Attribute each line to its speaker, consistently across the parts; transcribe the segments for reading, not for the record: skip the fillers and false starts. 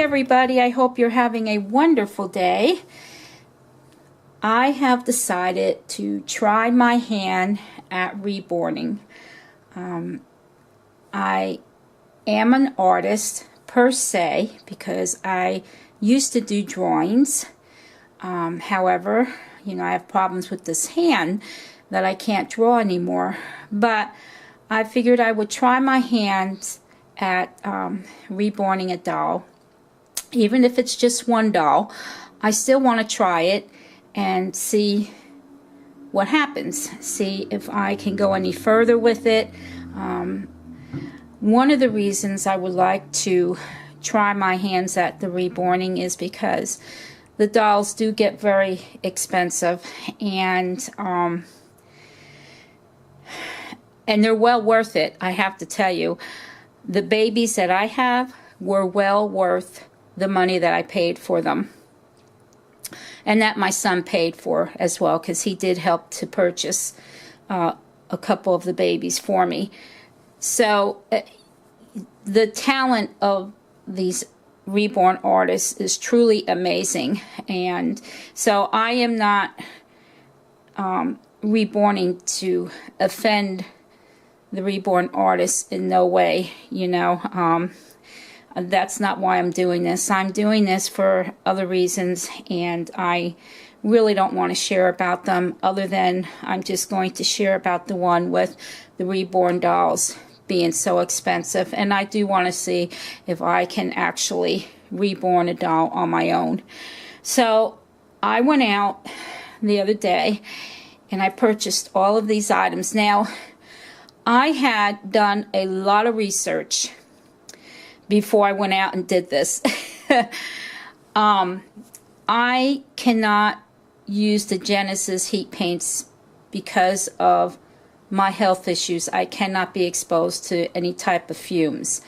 Speaker 1: everybody. I hope you're having a wonderful day. I have decided to try my hand at reborning. I am an artist per se because I used to do drawings. However, I have problems with this hand that I can't draw anymore. But I figured I would try my hands at reborning a doll. Even if it's just one doll, I still want to try it and see what happens. See if I can go any further with it. One of the reasons I would like to try my hands at the reborning is because the dolls do get very expensive, and they're well worth it. I have to tell you, the babies that I have were well worth the money that I paid for them, and that my son paid for as well, because he did help to purchase a couple of the babies for me. So the talent of these reborn artists is truly amazing, and so I am not reborning to offend the reborn artists in no way. That's not why I'm doing this. I'm doing this for other reasons, and I really don't want to share about them, other than I'm just going to share about the one with the reborn dolls being so expensive. And I do want to see if I can actually reborn a doll on my own. So I went out the other day and I purchased all of these items. Now, I had done a lot of research before I went out and did this. I cannot use the Genesis heat paints because of my health issues. I cannot be exposed to any type of fumes.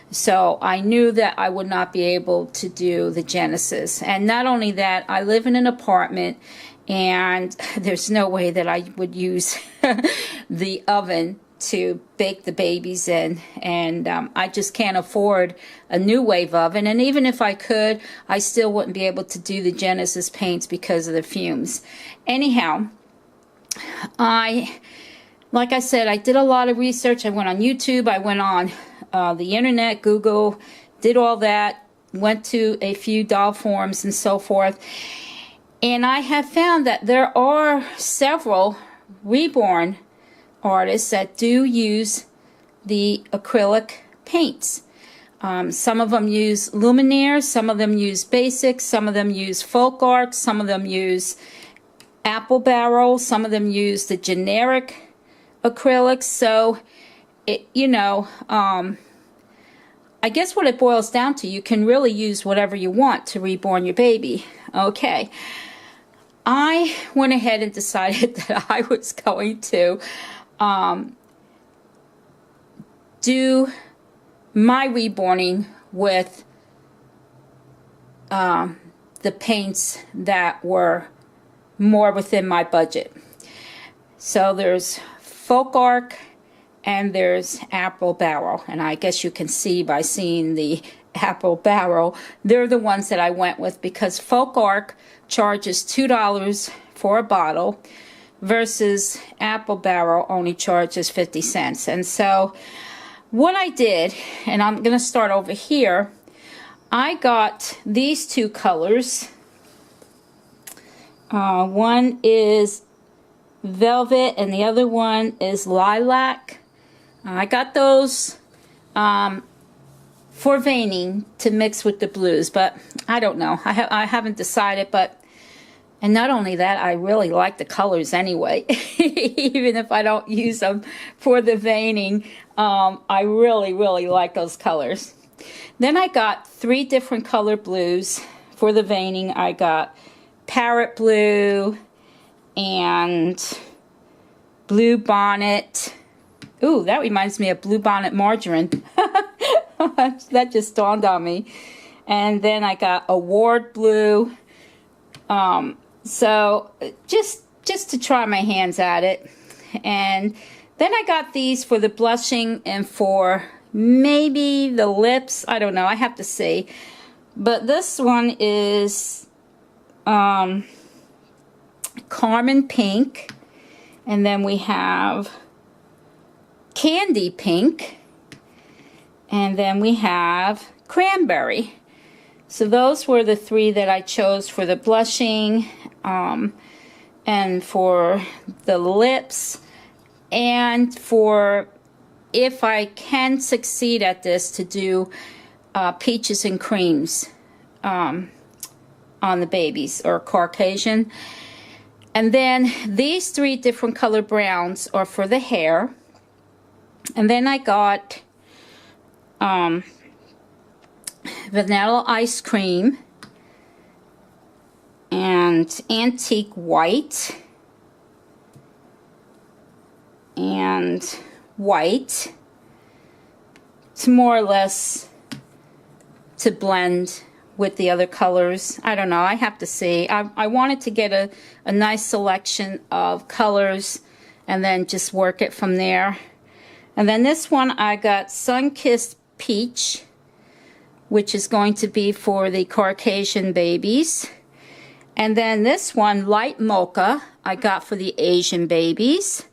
Speaker 1: So I knew that I would not be able to do the Genesis. And not only that, I live in an apartment, and there's no way that I would use the oven to bake the babies in, and I just can't afford a new wave oven. And even if I could, I still wouldn't be able to do the Genesis paints because of the fumes. Anyhow, like I said, I did a lot of research. I went on YouTube, I went on the internet, Google, did all that, went to a few doll forums and so forth, and I have found that there are several reborn artists that do use the acrylic paints. Some of them use luminaires, some of them use basics, some of them use folk art, some of them use apple barrel, some of them use the generic acrylics. So I guess what it boils down to, you can really use whatever you want to reborn your baby. Okay, I went ahead and decided that I was going to do my reborning with the paints that were more within my budget. So there's folk art and there's apple barrel, and I guess you can see by seeing the apple barrel, they're the ones that I went with, because folk art charges $2 for a bottle versus apple barrel only charges 50 cents. And so what I did, and I'm going to start over here, I got these two colors. One is velvet and the other one is lilac. I got those for veining to mix with the blues, but I don't know. I haven't decided, but and not only that, I really like the colors anyway. Even if I don't use them for the veining, I really like those colors. Then I got 3 different color blues for the veining. I got parrot blue and blue bonnet. Ooh, that reminds me of blue bonnet margarine. That just dawned on me. And then I got award blue. So just to try my hands at it. And then I got these for the blushing and for maybe the lips. I don't know. I have to see. But this one is Carmine Pink, and then we have Candy Pink, and then we have Cranberry. So those were the three that I chose for the blushing, and for the lips, and for, if I can succeed at this, to do peaches and creams on the babies, or Caucasian. And then these three different color browns are for the hair. And then I got Vanilla Ice Cream and Antique White and White. It's more or less to blend with the other colors. I don't know, I have to see. I wanted to get a nice selection of colors and then just work it from there. And then this one I got Sun-Kissed Peach, which is going to be for the Caucasian babies. And then this one, Light Mocha, I got for the Asian babies.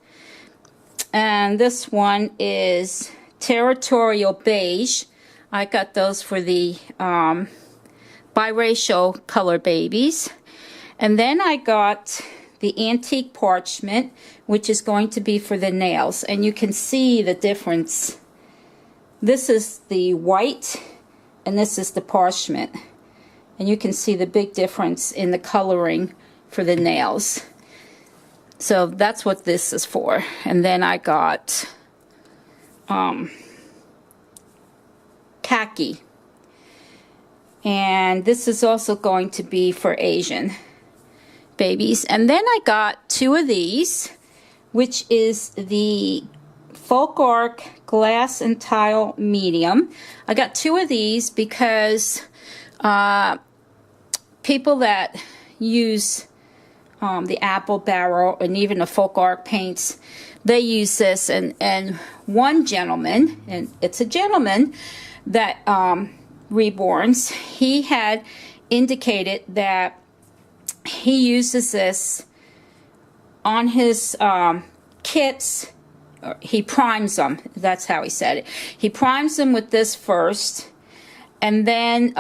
Speaker 1: And this one is Territorial Beige. I got those for the biracial color babies. And then I got the Antique Parchment, which is going to be for the nails. And you can see the difference. This is the white, and this is the parchment. And you can see the big difference in the coloring for the nails. So that's what this is for. And then I got Khaki. And this is also going to be for Asian babies. And then I got two of these, which is the Folk Arc Glass and Tile Medium. I got two of these because people that use the apple barrel and even the Folk Arc paints, they use this. And one gentleman, and it's a gentleman that Reborns, he had indicated that he uses this on his kits. He primes them. That's how he said it. He primes them with this first, and then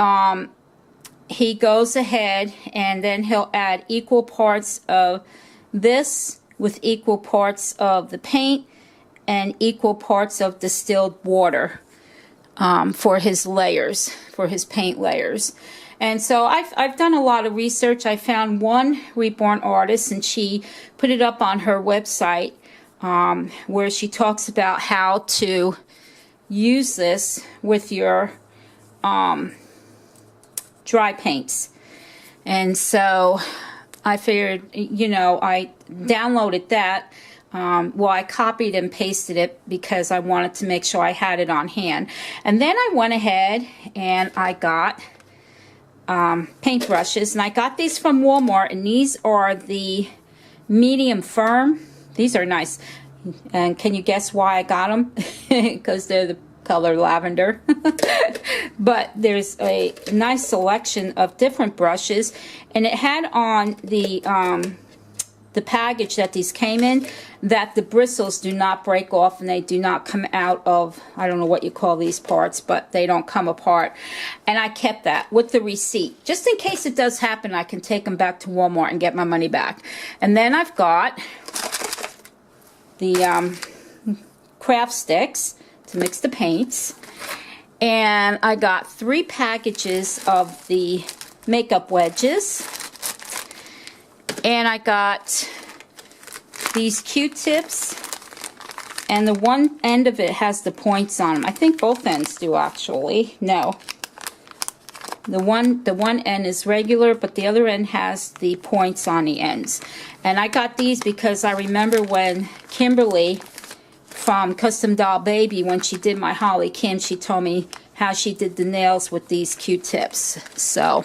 Speaker 1: he goes ahead and then he'll add equal parts of this with equal parts of the paint and equal parts of distilled water for his layers, for his paint layers. And so I've done a lot of research. I found one Reborn artist, and she put it up on her website, where she talks about how to use this with your dry paints. And so I figured, you know, I downloaded that. Well, I copied and pasted it because I wanted to make sure I had it on hand. And then I went ahead and I got paint brushes, and I got these from Walmart, and these are the medium firm. These are nice. And can you guess why I got them? Because they're the color lavender. But there's a nice selection of different brushes, and it had on the package that these came in that the bristles do not break off and they do not come out of, I don't know what you call these parts, but they don't come apart. And I kept that with the receipt. Just in case it does happen, I can take them back to Walmart and get my money back. And then I've got the craft sticks to mix the paints. And I got 3 packages of the makeup wedges. And I got these Q-tips, and the one end of it has the points on them. I think both ends do, actually. No. The one end is regular, but the other end has the points on the ends. And I got these because I remember when Kimberly from Custom Doll Baby, when she did my Holly Kim, she told me how she did the nails with these Q-tips. So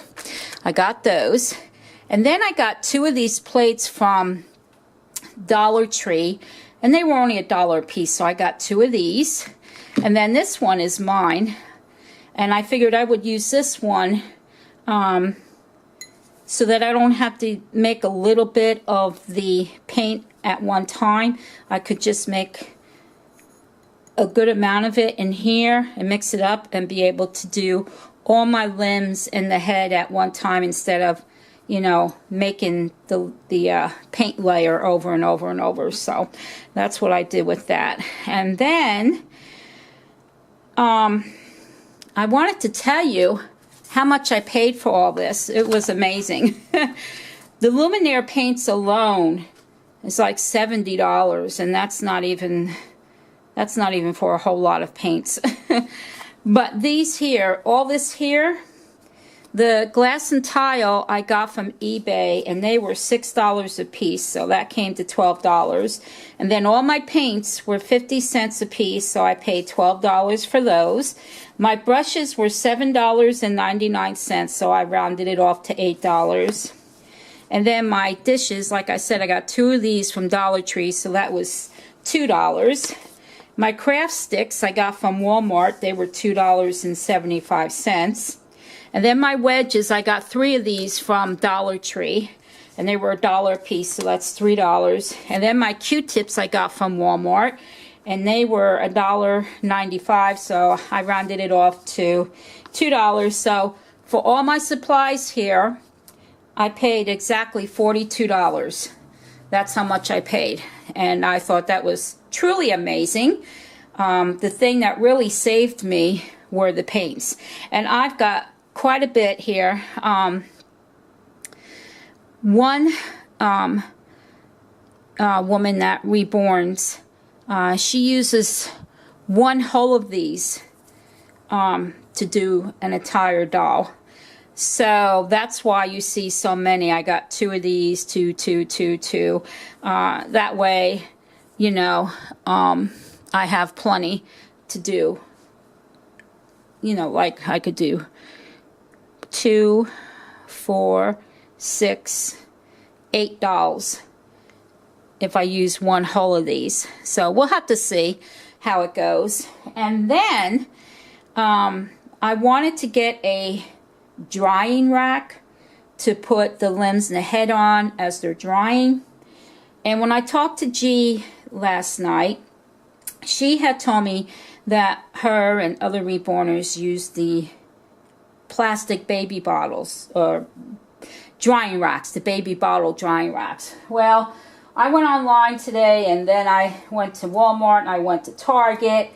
Speaker 1: I got those. And then I got 2 of these plates from Dollar Tree, and they were only $1 a piece, so I got 2 of these. And then this one is mine, and I figured I would use this one so that I don't have to make a little bit of the paint at one time. I could just make a good amount of it in here and mix it up and be able to do all my limbs and the head at one time instead of, you know, making the paint layer over and over and over. So that's what I did with that. And then I wanted to tell you how much I paid for all this. It was amazing. The luminaire paints alone is like $70, and that's not even for a whole lot of paints. But these here, all this here, the glass and tile I got from eBay, and they were $6 a piece, so that came to $12. And then all my paints were 50 cents a piece, so I paid $12 for those. My brushes were $7.99, so I rounded it off to $8. And then my dishes, like I said, I got 2 of these from Dollar Tree, so that was $2. My craft sticks I got from Walmart. They were $2.75. And then my wedges, I got 3 of these from Dollar Tree, and they were $1 a piece, so that's $3. And then my Q-tips I got from Walmart, and they were $1.95, so I rounded it off to $2. So for all my supplies here, I paid exactly $42. That's how much I paid, and I thought that was truly amazing. The thing that really saved me were the paints, and I've got quite a bit here. One woman that Reborns, she uses 1 whole of these to do an entire doll. So that's why you see so many. I got 2 of these, two. That way, you know, I have plenty to do. You know, like I could do 2, 4, 6, 8 dolls if I use 1 whole of these. So we'll have to see how it goes. And then I wanted to get a drying rack to put the limbs and the head on as they're drying. And when I talked to G last night, she had told me that her and other Reborners use the plastic baby bottles or drying racks, the baby bottle drying racks. Well, I went online today, and then I went to Walmart and I went to Target,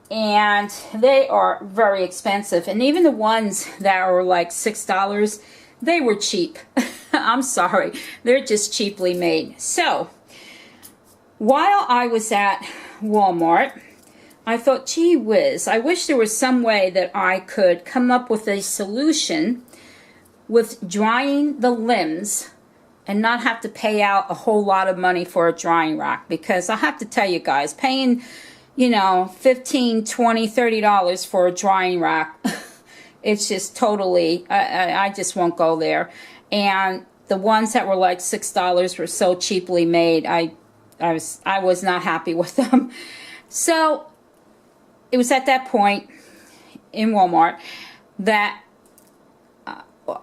Speaker 1: and they are very expensive. And even the ones that are like $6, they were cheap. I'm sorry, they're just cheaply made. So while I was at Walmart, I thought, gee whiz, I wish there was some way that I could come up with a solution with drying the limbs and not have to pay out a whole lot of money for a drying rack. Because I have to tell you guys, paying, you know, $15, $20, $30 for a drying rack, it's just totally, I just won't go there. And the ones that were like $6 were so cheaply made, I was not happy with them. So it was at that point in Walmart that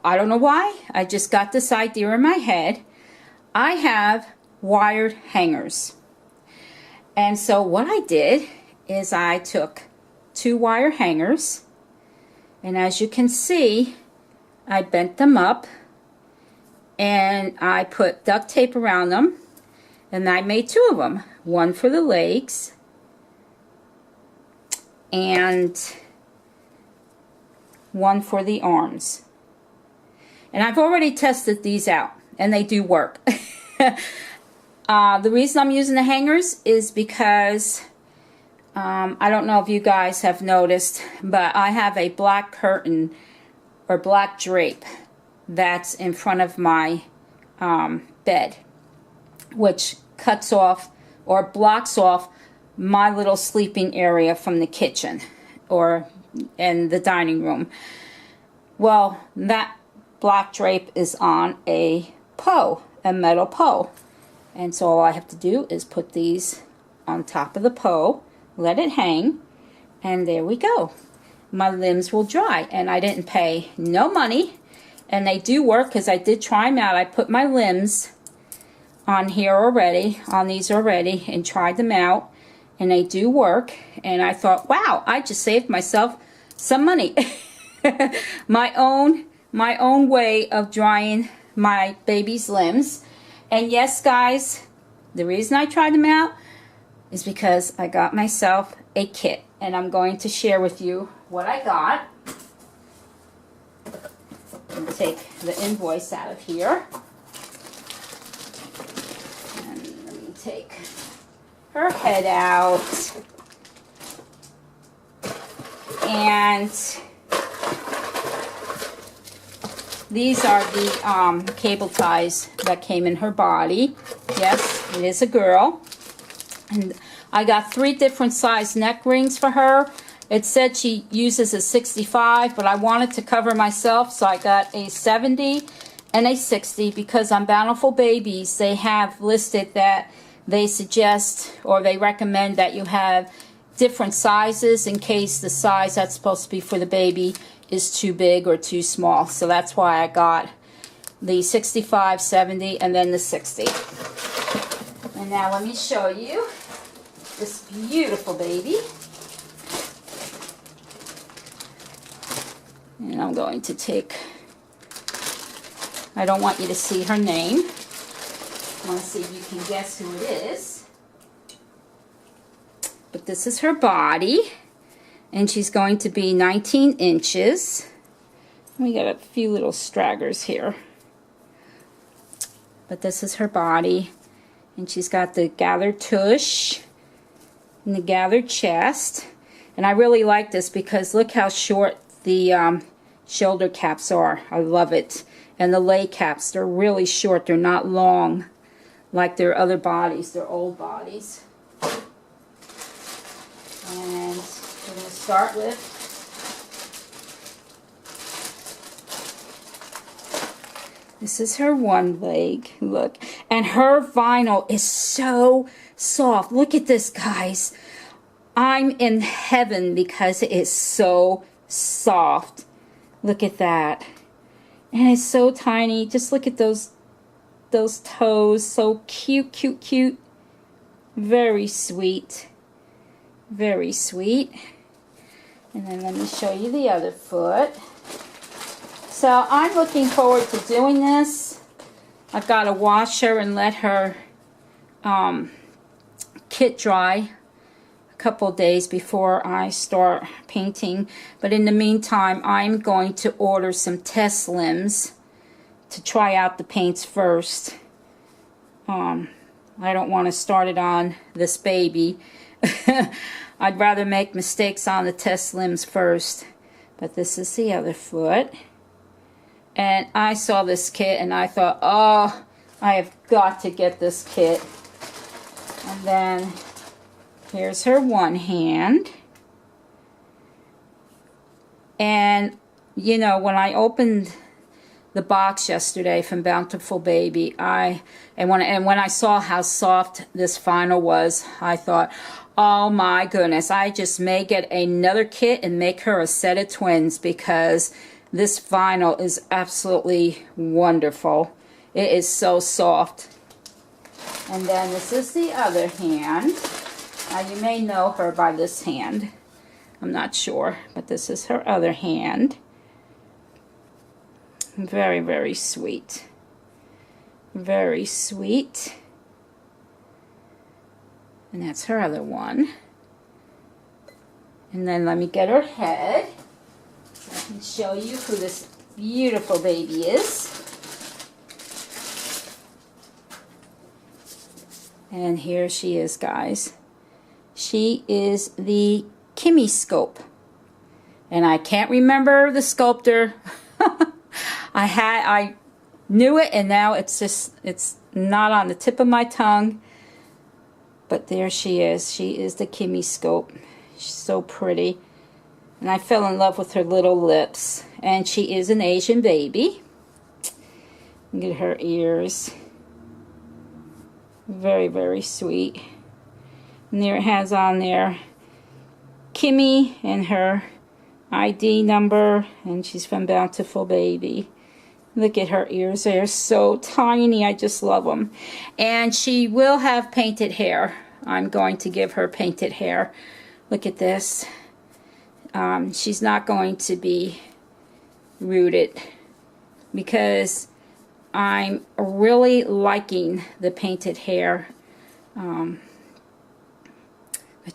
Speaker 1: I don't know why, I just got this idea in my head. I have wired hangers. And so what I did is I took 2 wire hangers, and as you can see, I bent them up and I put duct tape around them, and I made 2 of them. One for the legs and one for the arms. And I've already tested these out, and they do work. The reason I'm using the hangers is because I don't know if you guys have noticed, but I have a black curtain or black drape that's in front of my bed, which cuts off or blocks off my little sleeping area from the kitchen and the dining room. Well, that black drape is on a metal pole. And so all I have to do is put these on top of the pole, let it hang, and there we go. My limbs will dry, and I didn't pay no money, And they do work because I did try them out. I put my limbs on here already, on these already, and tried them out. And they do work. And I thought, wow, I just saved myself some money. my own way of drying my baby's limbs. And yes, guys, the reason I tried them out is because I got myself a kit. And I'm going to share with you what I got. I'm going to take the invoice out of here. And let me take her head out. And these are the cable ties that came in her body. Yes, it is a girl. And I got 3 different size neck rings for her. It said she uses a 65, but I wanted to cover myself, so I got a 70 and a 60 because on Bountiful Babies, they have listed that they suggest or they recommend that you have different sizes in case the size that's supposed to be for the baby is too big or too small. So that's why I got the 65, 70, and then the 60. And now let me show you this beautiful baby. And I'm going to take, I don't want you to see her name. I want to see if you can guess who it is. But this is her body. And she's going to be 19 inches. We got a few little stragglers here. But this is her body. And she's got the gathered tush and the gathered chest. And I really like this because look how short the shoulder caps are. I love it. And the lay caps, they're really short. They're not long like their other bodies, their old bodies. And we're going to start with this is her one leg. Look. And her vinyl is so soft. Look at this, guys. I'm in heaven because it is so soft. Look at that. And it's so tiny. Just look at those toes. So cute, cute, cute. Very sweet. Very sweet. And then let me show you the other foot. So I'm looking forward to doing this. I've got to wash her and let her kit dry a couple days before I start painting. But in the meantime, I'm going to order some test limbs to try out the paints first. I don't want to start it on this baby. I'd rather make mistakes on the test limbs first. But this is the other foot. And I saw this kit and I thought, oh, I have got to get this kit. And then here's her one hand. And, you know, when I opened the box yesterday from Bountiful Baby, when I saw how soft this vinyl was, I thought, oh my goodness, I just may get another kit and make her a set of twins because this vinyl is absolutely wonderful. It is so soft. And then this is the other hand. Now you may know her by this hand. I'm not sure, but this is her other hand. Very, very sweet. Very sweet. And that's her other one. And then let me get her head. So I can show you who this beautiful baby is. And here she is, guys. She is the Kimmy Scope. And I can't remember the sculptor. I knew it and now it's not on the tip of my tongue. But there she is. She is the Kimmy Scope. She's so pretty. And I fell in love with her little lips. And she is an Asian baby. Look at her ears. Very, very sweet. And there it has on there Kimmy and her ID number. And she's from Bountiful Baby. Look at her ears. They're so tiny. I just love them. And she will have painted hair. I'm going to give her painted hair. Look at this. She's not going to be rooted because I'm really liking the painted hair. But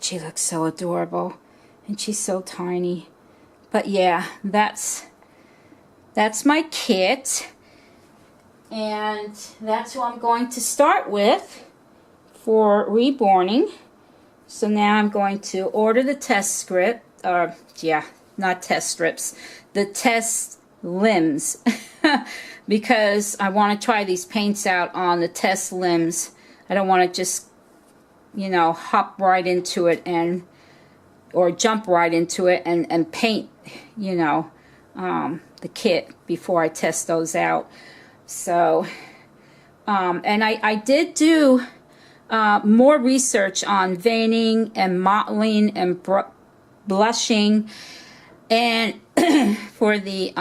Speaker 1: she looks so adorable. And she's so tiny. But yeah, that's my kit, and that's who I'm going to start with for reborning. So now I'm going to order the test script, yeah, not test strips, the test limbs, because I want to try these paints out on the test limbs. I don't want to just, you know, hop right into it or jump right into it and paint, you know, the kit before I test those out. So and I did do more research on veining and mottling and blushing, and for the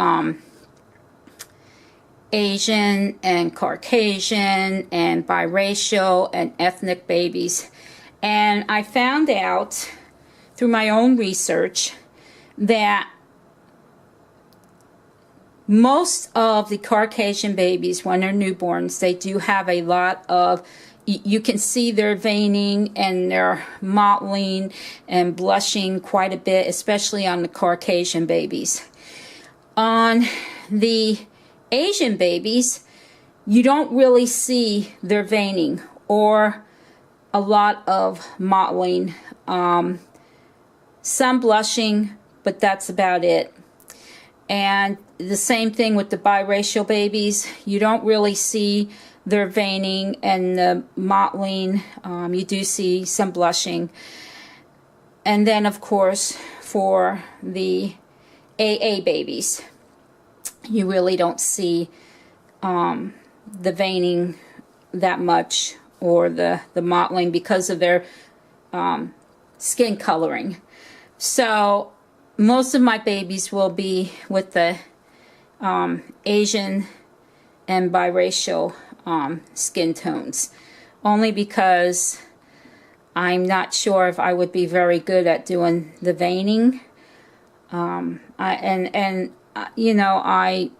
Speaker 1: Asian and Caucasian and biracial and ethnic babies. And I found out through my own research that most of the Caucasian babies, when they're newborns, they do have a lot of, you can see their veining and their mottling and blushing quite a bit, especially on the Caucasian babies. On the Asian babies, you don't really see their veining or a lot of mottling. Some blushing, but that's about it. And the same thing with the biracial babies. You don't really see their veining and the mottling. You do see some blushing. And then, of course, for the AA babies, you really don't see the veining that much, or the mottling, because of their skin coloring. So most of my babies will be with the Asian and biracial skin tones, only because I'm not sure if I would be very good at doing the veining. You know, I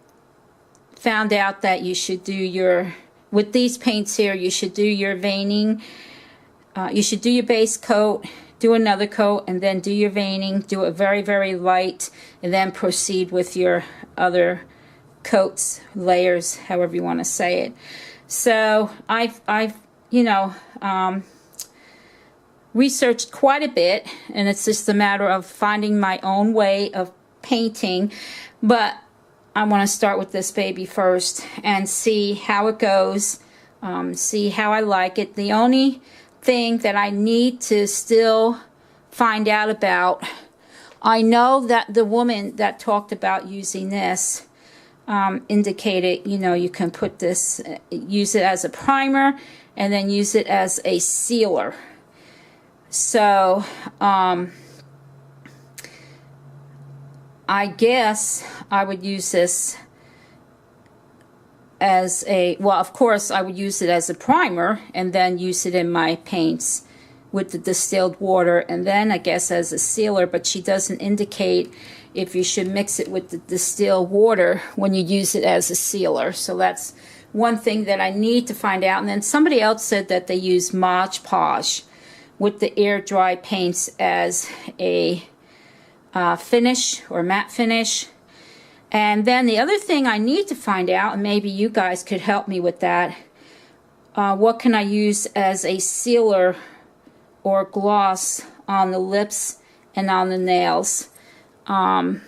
Speaker 1: found out that you should do with these paints here, you should do your veining. You should do your base coat, do another coat, and then do your veining. Do it very, very light, and then proceed with your other coats, layers, however you want to say it. So I've you know, researched quite a bit, and it's just a matter of finding my own way of painting. But I want to start with this baby first and see how it goes, see how I like it. The only thing that I need to still find out about, I know that the woman that talked about using this indicated, you know, you can put this, use it as a primer, and then use it as a sealer. So I guess I would use this as a, well, of course I would use it as a primer and then use it in my paints with the distilled water, and then I guess as a sealer. But she doesn't indicate if you should mix it with the distilled water when you use it as a sealer. So that's one thing that I need to find out. And then somebody else said that they use Mod Podge with the air dry paints as a finish or matte finish. And then the other thing I need to find out, and maybe you guys could help me with that, what can I use as a sealer or gloss on the lips and on the nails. And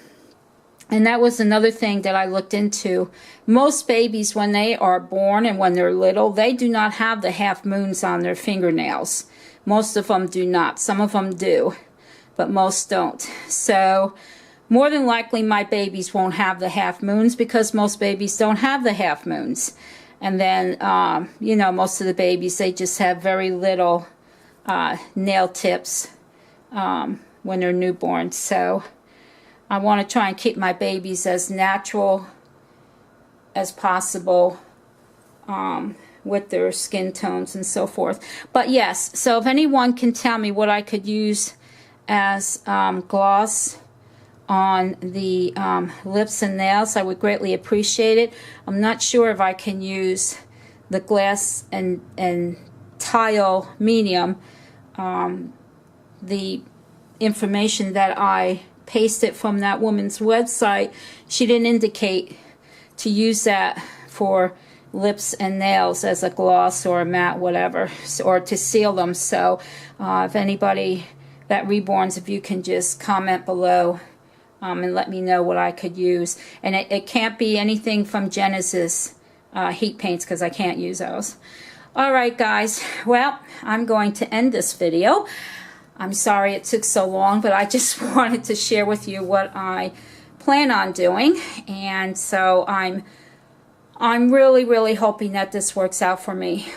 Speaker 1: that was another thing that I looked into. Most babies, when they are born and when they're little, they do not have the half moons on their fingernails. Most of them do not. Some of them do, but most don't. So more than likely my babies won't have the half moons, because most babies don't have the half moons. And then, you know, most of the babies, they just have very little nail tips when they're newborn. So I want to try and keep my babies as natural as possible with their skin tones and so forth. But yes, so if anyone can tell me what I could use as gloss on the lips and nails, I would greatly appreciate it. I'm not sure if I can use the glass and tile medium. The information that I pasted from that woman's website, she didn't indicate to use that for lips and nails as a gloss or a matte, whatever, or to seal them. So if anybody that reborns, if you can just comment below and let me know what I could use. And it can't be anything from Genesis heat paints, because I can't use those. Alright guys, well, I'm going to end this video. I'm sorry it took so long, but I just wanted to share with you what I plan on doing. And so I'm really hoping that this works out for me.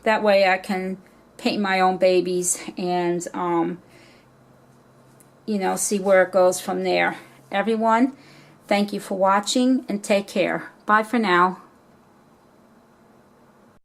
Speaker 1: That way I can paint my own babies and you know, see where it goes from there. Everyone, thank you for watching and take care. Bye for now.